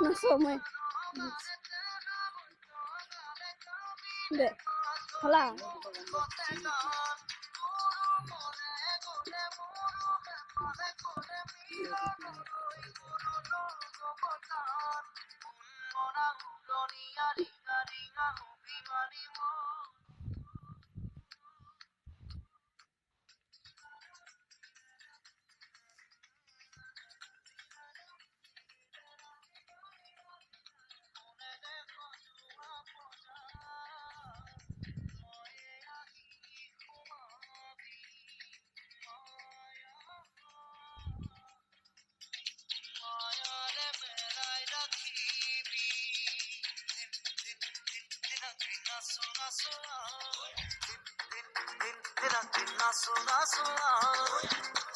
Nasome. De. Hola.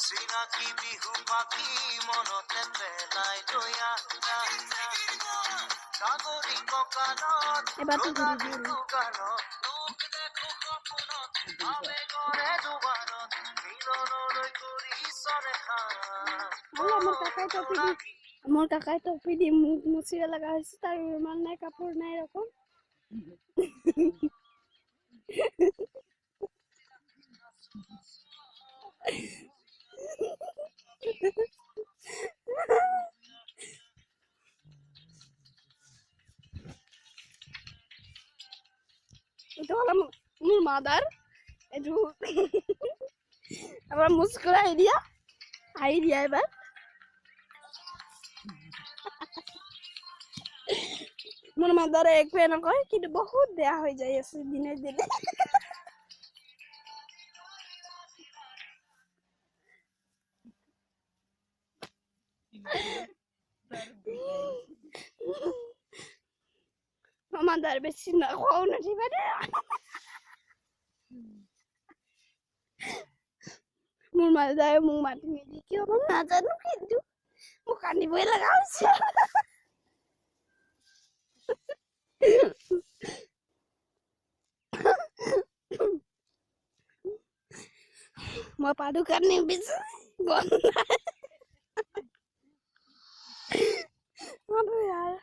Sinaki bihu paki monote pelai doya Nagori kokanot Rogani kukanot Luk dekho kopunot Ame gore dubanot Milonoi kori sore khan Amor kakai topi di musira laga hoise tar rumal nai kapor nai erokom itu holo mur mother itu abar muskula idea ebar mur mother ek pe na koi ki bahut deya hoy jay ase dine dine mother beshi na khau na dibare mur mother mung mati ni ki hobo na janu kintu mukani boi laga hoise মই পাদুকাত নিবিছো গন্ধা यार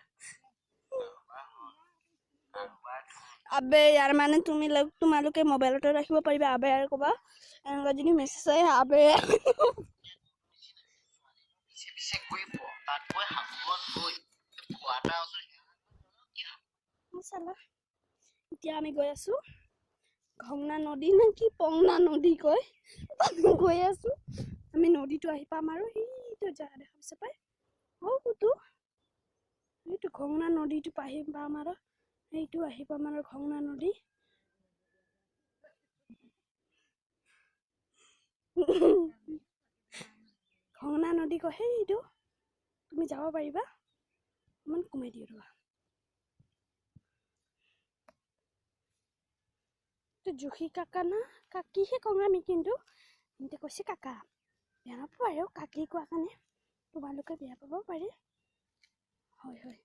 अबे यार माने तुम्हालोके मोबाइलते राखिब Paribas अबे यार कबा एनका जनी message आए अबे Bisa gue botak gue hamon gue kuada masalah এতিয়া আমি গৈ আছো ঘংনা নদী না কি পংনা নদী কয় গৈ আছো আমি নদীটো আহি পাম আৰু এইটো জাগা দেখা পাইছে পাই হউতো এইটো ঘংনা নদীটো পাম আৰু এইটো আহি পাম আৰু ঘংনা নদী ঘংনা নদী কয় এইটো তুমি যাব পাৰিবা মন কমাই দিও ৰবা তো জুখি কাকা না কাকিহে কওঁ আমি কিন্তু এন্তে কৈছে কাকা বেয়া নাপাব আৰু কাকি কোৱা কাৰণে তোমালোকে বেয়া পাব পাৰে হয় হয়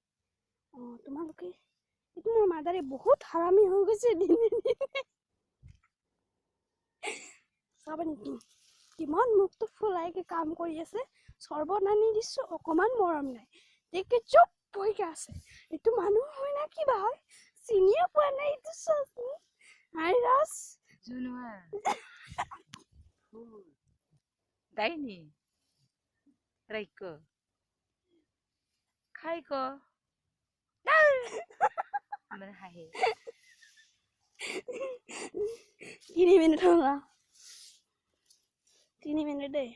তোমালোকে এইটো মোৰ মাদাৰে বহুত হাৰামি হৈ গৈছে দিনে দিনে চাবা নেকি কিমান মুখটো ফুলাইকে কাম কৰি আছে সৰ্বনানী দিছো অকমান মৰম নাই দেখে চুপ বহিকে আছে এইটো মানুহ হয় না কিবা হয় চিনিয়ে পোৱা নাই এইটো চোৱাচোন হাই ৰাজ Junua. Daini. Raiko. Kaiko. Mana hai. 3 minute होगा 3 minute दे